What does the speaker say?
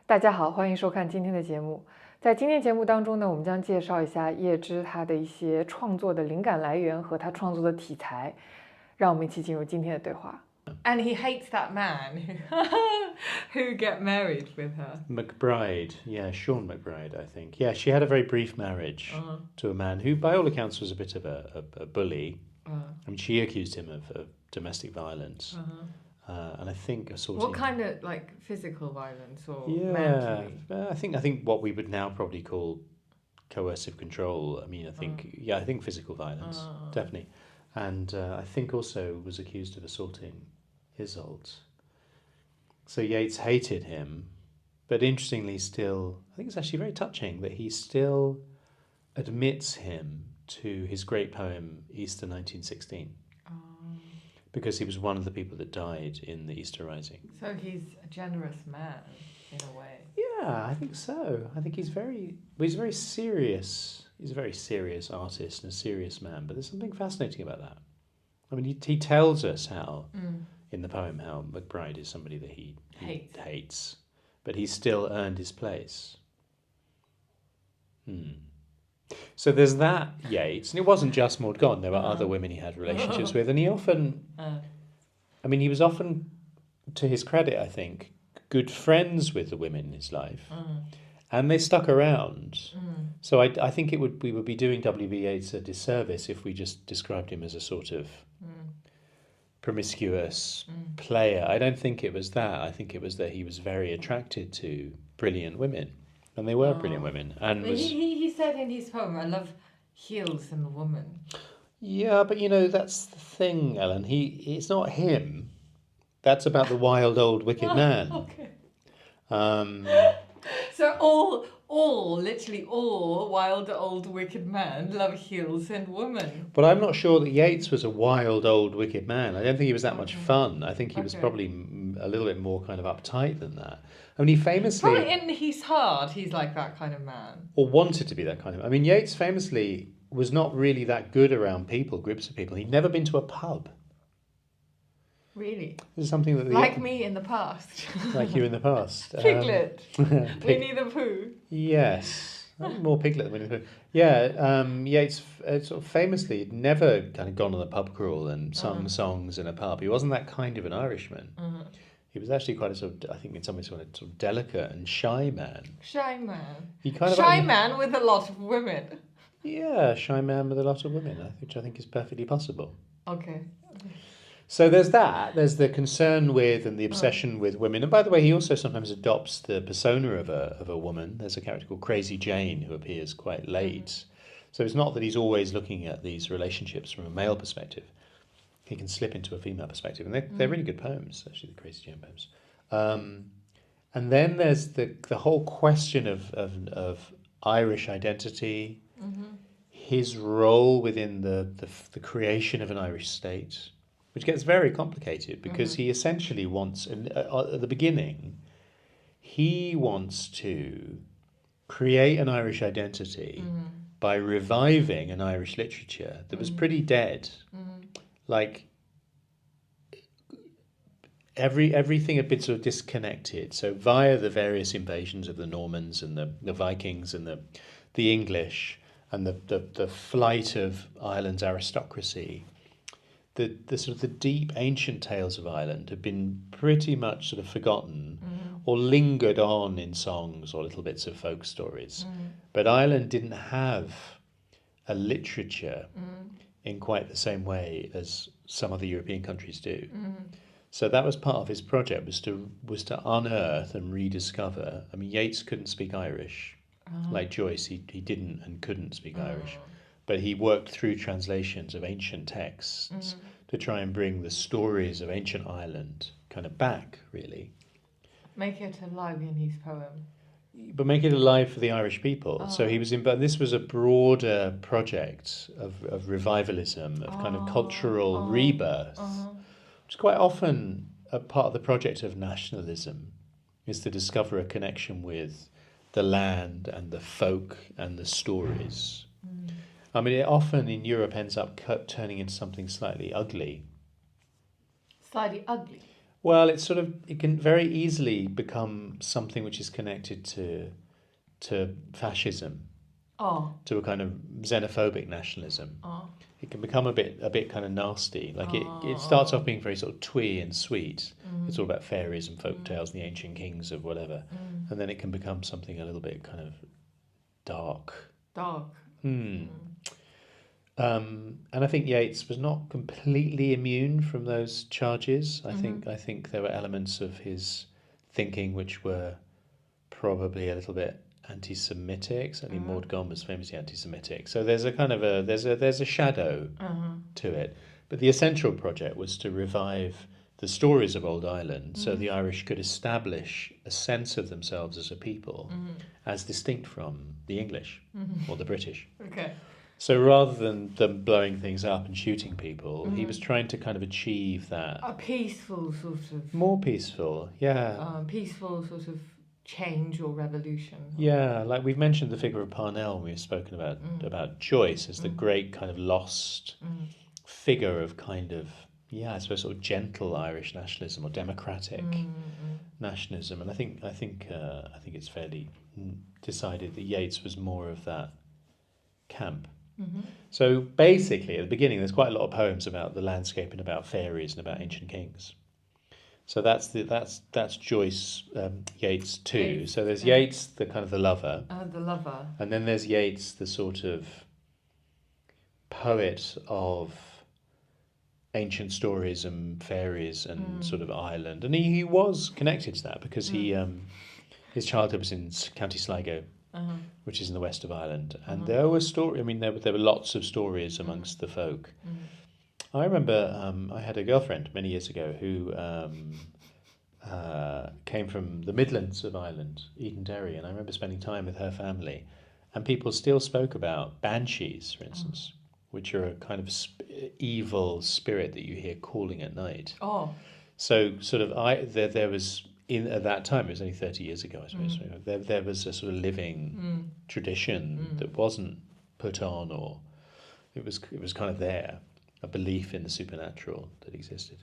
大家好，欢迎收看今天的节目。在今天节目当中呢，我们将介绍一下叶芝他的一些创作的灵感来源和他创作的题材。让我们一起进入今天的对话。And he hates that man who get married with her. McBride, yeah, Sean McBride, I think. Yeah, she had a very brief marriage to a man who, by all accounts, was a bit of a bully. I mean, she accused him of domestic violence. And I think assaulting. What kind of like physical violence or Yeah, mentally? I think what we would now probably call coercive control. I mean, I think physical violence, definitely. And I think also was accused of assaulting Isolde. So Yeats hated him, but interestingly still, I think it's actually very touching that he still admits him to his great poem Easter 1916. Because he was one of the people that died in the Easter Rising. So he's a generous man in a way. Yeah, I think so. I think he's very serious. He's a very serious artist and a serious man, but there's something fascinating about that. I mean, he tells us how, in the poem, how McBride is somebody that he hates, but he's still earned his place. So there's that Yeats, and it wasn't just Maud Gonne. There were other women he had relationships with, and he often, I mean, he was often, to his credit, I think, good friends with the women in his life, and they stuck around. So I think we would be doing W.B. Yeats a disservice if we just described him as a sort of promiscuous player. I don't think it was that. I think it was that he was very attracted to brilliant women. And they were brilliant women. And he said in his poem, I love heels in a woman. Yeah, but that's the thing, Ellen. It's not him. That's about the wild old wicked man. Okay. So literally all wild old wicked men love heels and women. But I'm not sure that Yeats was a wild old wicked man. I don't think he was that much fun. I think he was probably a little bit more kind of uptight than that. I mean, he famously... Probably in his heart, he's like that kind of man. Or wanted to be that kind of... I mean, Yeats famously was not really that good around people, groups of people. He'd never been to a pub. Really? This is something that... Like me in the past. Like you in the past. Piglet. Winnie the Pooh. Yes. More Piglet than Winnie the Pooh. Yeah, Yeats sort of famously had never kind of gone on a pub crawl and sung songs in a pub. He wasn't that kind of an Irishman. He was actually quite a sort of, I think in some ways, sort of delicate and shy man. Shy man. He kind of shy man with a lot of women. Yeah, shy man with a lot of women, which I think is perfectly possible. Okay. So there's that. There's the concern with and the obsession with women. And by the way, he also sometimes adopts the persona of a woman. There's a character called Crazy Jane who appears quite late. So it's not that he's always looking at these relationships from a male perspective. He can slip into a female perspective, and they're really good poems, actually, the Crazy Jane poems. And then there's the whole question of Irish identity, his role within the creation of an Irish state, which gets very complicated because he essentially wants, at the beginning, he wants to create an Irish identity by reviving an Irish literature that was pretty dead. Like everything had been sort of disconnected. So via the various invasions of the Normans and the Vikings and the English and the flight of Ireland's aristocracy, the sort of the deep ancient tales of Ireland have been pretty much sort of forgotten or lingered on in songs or little bits of folk stories. But Ireland didn't have a literature in quite the same way as some other European countries do. So that was part of his project, was to unearth and rediscover. I mean, Yeats couldn't speak Irish, like Joyce. He didn't and couldn't speak Irish, but he worked through translations of ancient texts to try and bring the stories of ancient Ireland kind of back, really. Make it alive in his poem. But make it alive for the Irish people. So he was this was a broader project of revivalism, of kind of cultural rebirth, which is quite often a part of the project of nationalism, is to discover a connection with the land and the folk and the stories. I mean, it often in Europe ends up turning into something slightly ugly. Slightly ugly. Well, it can very easily become something which is connected to fascism, Oh, to a kind of xenophobic nationalism. oh, It can become a bit kind of nasty. Like it oh, starts oh. off being very sort of twee and sweet. It's all about fairies and folk tales and the ancient kings of whatever. And then it can become something a little bit kind of dark. Dark. And I think Yeats was not completely immune from those charges. I think there were elements of his thinking which were probably a little bit anti-Semitic. Certainly, Maud Gonne was famously anti-Semitic. So there's a kind of there's a shadow to it. But the essential project was to revive the stories of Old Ireland, so the Irish could establish a sense of themselves as a people, as distinct from the English or the British. Okay. So rather than them blowing things up and shooting people, he was trying to kind of achieve that. A peaceful sort of. More peaceful, yeah. Peaceful sort of change or revolution. Yeah, like we've mentioned the figure of Parnell when we've spoken about Joyce as the great kind of lost figure of kind of, yeah, I suppose sort of gentle Irish nationalism or democratic nationalism. And I think it's fairly decided that Yeats was more of that camp. So basically, at the beginning, there's quite a lot of poems about the landscape and about fairies and about ancient kings. So that's Joyce, Yeats too. Yeats, So there's Yeats, the kind of the lover, The lover. and then there's Yeats, the sort of poet of ancient stories and fairies and sort of Ireland, and he was connected to that because he his childhood was in County Sligo, which is in the west of Ireland, and there were there were lots of stories amongst the folk. I remember I had a girlfriend many years ago who came from the Midlands of Ireland, Edenderry, and I remember spending time with her family, and people still spoke about banshees, for instance, which are a kind of evil spirit that you hear calling at night. Oh. So there was at that time, it was only 30 years ago, I suppose. There was a sort of living tradition that wasn't put on, or it was kind of there, a belief in the supernatural that existed.